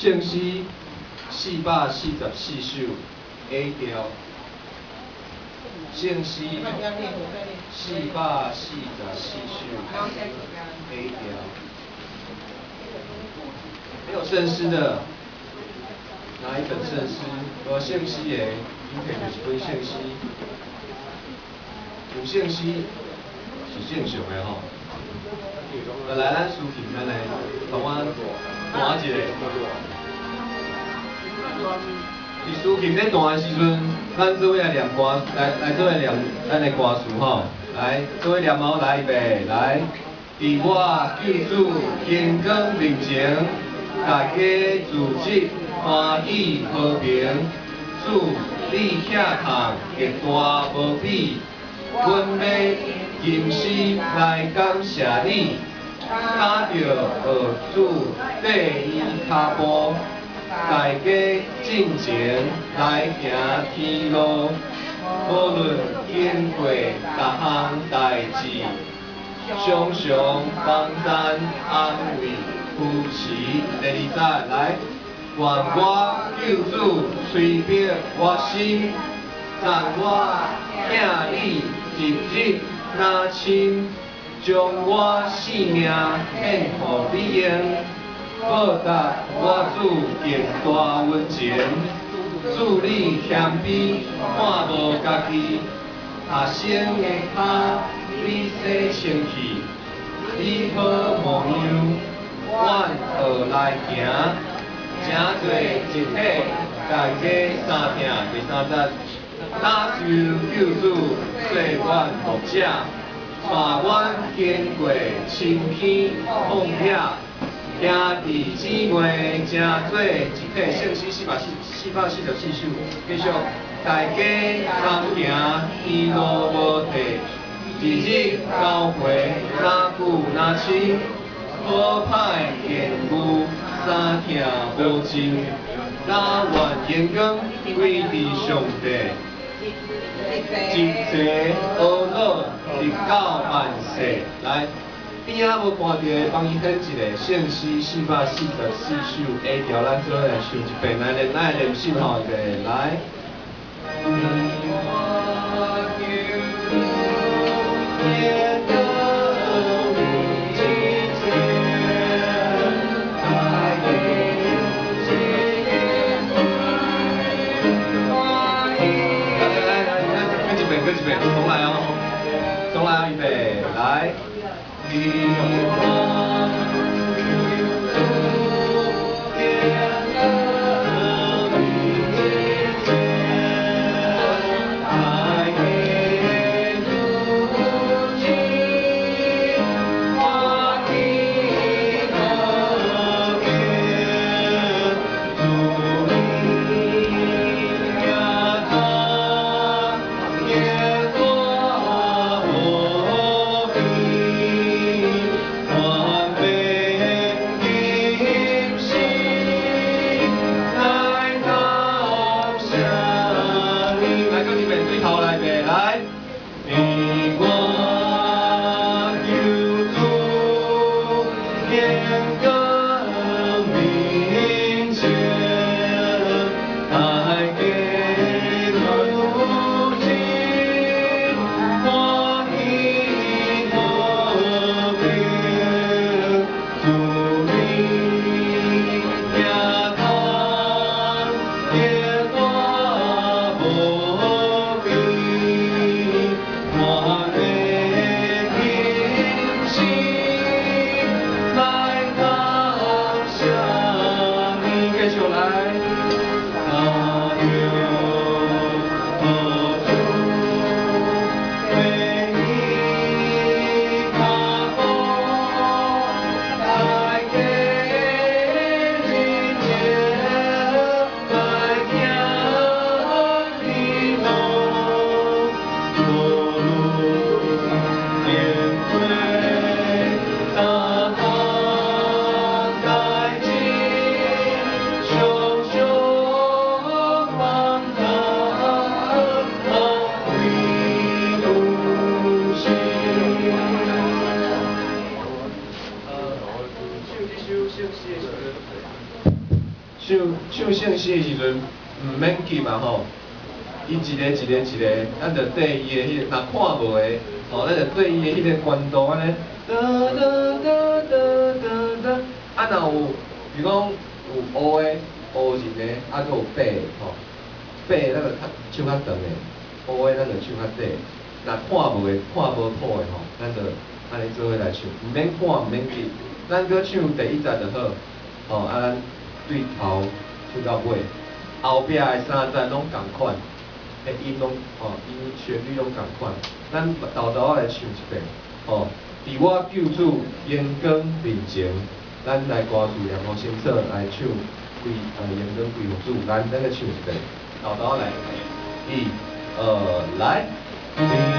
圣诗444首 A 调，圣诗444首 A 调。没有圣诗的，拿一本圣诗，无圣诗的，你摕就是本圣诗。有圣诗是正常的吼。来，咱抒情，咱来同我弹一个。伫抒情咧弹的时阵，咱做伙来念歌，来做伙念咱的歌词吼。来，做伙念哦，来预备，来。伫我救主天光面前，大家自责欢喜和平。主，你遐空极大无比，阮要今生来感谢你。踏着学主第一脚步，大家进前来行天路，无论经过各项代志，常常帮咱安慰扶持。第二节来，愿我救主催迫我心，赞我听你一日那亲。将我性命献乎你用，报答我主极大恩情。主你谦卑，看无家己，下生的脚你洗清气，你好模样，阮学来行，真多一体，大家相听。第三节，打受救主做阮牧者。带阮经过深坑风险，兄弟姊妹正做一体，圣诗444首，继续大家同行天路无地，日日交会哪久哪亲，好歹言语三听无尽，哪愿眼光归伫上帝。一切懊恼，直到万世。来，边仔无看到的，帮伊哼一个圣诗444首 A 调，咱做来唱一遍，来练，咱练心吼，预备来。重来哦，重来哦，预备，来。唱圣诗的时阵，唔免急嘛吼，伊一个，咱就对伊的迄个，若看无的，吼，咱就对伊的迄个关度安尼，哒哒哒哒哒哒，啊，若有，比如讲有乌的、乌人的，啊，佫有白的吼，白的咱就唱较长的，乌的咱就唱较短，若看无的、看无谱的吼，咱就安尼做伙来唱，唔免看，唔免急，咱搁唱第一节就好，吼，啊，咱对头唱到尾，后壁的三节拢共款。音拢音旋律拢共款，咱豆豆来唱一遍，吼、伫我救主阳光面前，咱来歌词两个先生来唱阳光归福主，咱个唱一遍，豆豆来，1、2、来。